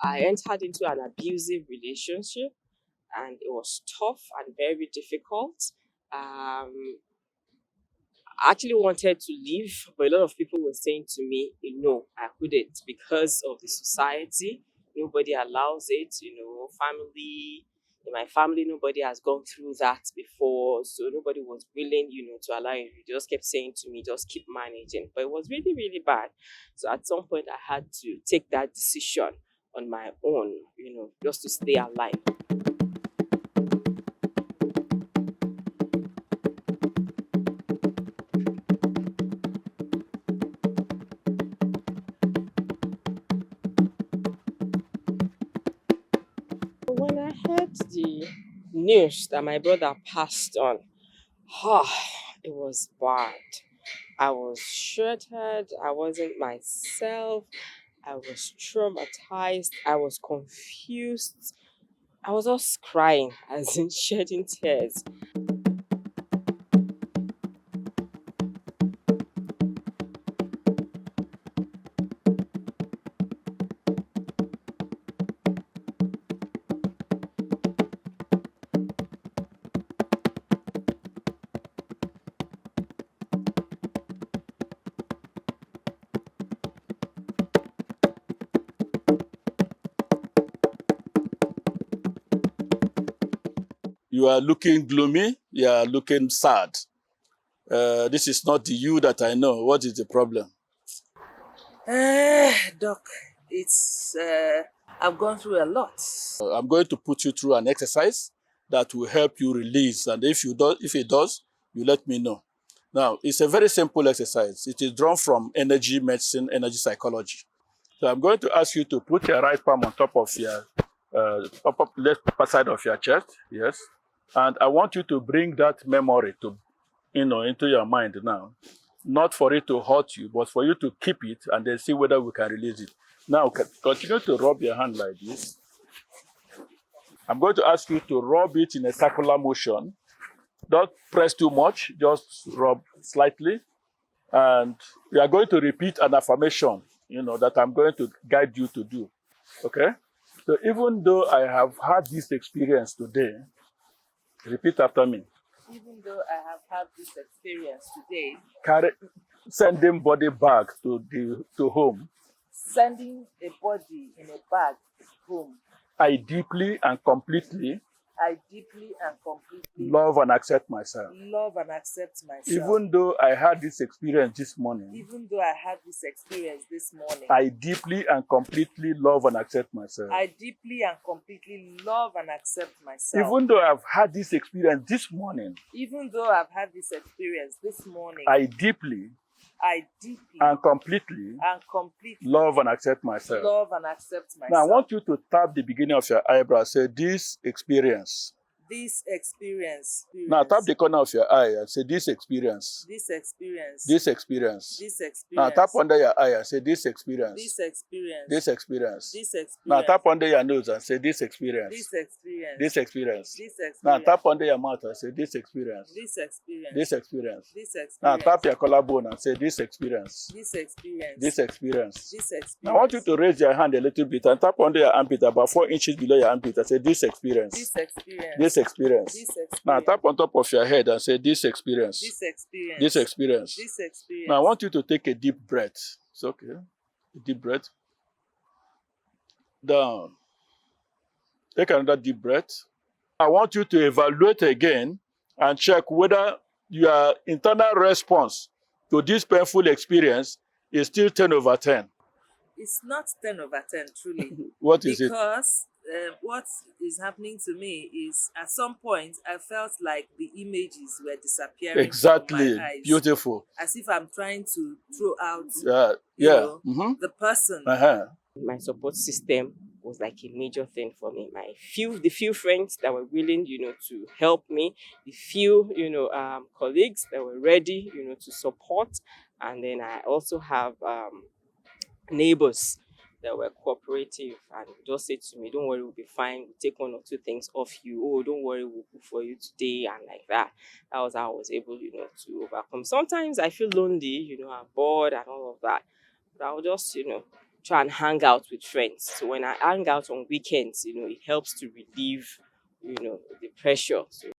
I entered into an abusive relationship, and it was tough and very difficult. I actually wanted to leave, but a lot of people were saying to me, no, I couldn't because of the society. Nobody allows it, family. In my family, nobody has gone through that before, so nobody was willing, to allow it. They just kept saying to me, just keep managing. But it was really, really bad. So at some point, I had to take that decision on my own, just to stay alive. When I heard the news that my brother passed on, it was bad. I was shattered. I wasn't myself. I was traumatized. I was confused. I was just crying, as in shedding tears. You are looking gloomy. You are looking sad. This is not the you that I know. What is the problem? Doc, I've gone through a lot. I'm going to put you through an exercise that will help you release. And if it does, you let me know. Now, it's a very simple exercise. It is drawn from energy medicine, energy psychology. So I'm going to ask you to put your right palm on top of your upper left side of your chest. Yes. And I want you to bring that memory into your mind now. Not for it to hurt you, but for you to keep it and then see whether we can release it. Now, continue to rub your hand like this. I'm going to ask you to rub it in a circular motion. Don't press too much, just rub slightly. And we are going to repeat an affirmation, that I'm going to guide you to do. Okay? So even though I have had this experience today, repeat after me. Even though I have had this experience today, Sending body back to home. sending a body in a bag home, I deeply and completely love and accept myself. love and accept myself. Even though I had this experience this morning, I deeply and completely love and accept myself. I deeply and completely love and accept myself. Even though I've had this experience this morning, I deeply and completely love and accept myself. Now I want you to tap the beginning of your eyebrow. Say, this experience. This experience. Now tap the corner of your eye and say, this experience. This experience. This experience. This experience. Now tap under your eye and say, this experience. This experience. This experience. This experience. Now tap under your nose and say, this experience. This experience. This experience. This experience. Now tap under your mouth and say, this experience. This experience. This experience. This experience. Now tap your collarbone and say, this experience. This experience. This experience. This experience. Now I want you to raise your hand a little bit and tap under your armpit about 4 inches below your armpit and say, this experience. This experience. This experience. This experience. Now tap on top of your head and say, this experience. This experience. This experience. This experience. Now I want you to take a deep breath. It's okay. A deep breath. Down. Take another deep breath. I want you to evaluate again and check whether your internal response to this painful experience is still 10 over 10. It's not 10 over 10, truly. What is it? Because what is happening to me is, at some point, I felt like the images were disappearing Exactly. from my eyes. Beautiful. As if I'm trying to throw out the person. My support system was like a major thing for me. The few friends that were willing, to help me, the few, colleagues that were ready, to support. And then I also have neighbors that were cooperative and just said to me, don't worry, we'll be fine. We'll take 1 or 2 things off you. Oh, don't worry, we'll cook for you today, and like that. That was how I was able, to overcome. Sometimes I feel lonely, I'm bored and all of that. But I'll just, try and hang out with friends. So when I hang out on weekends, it helps to relieve, the pressure. So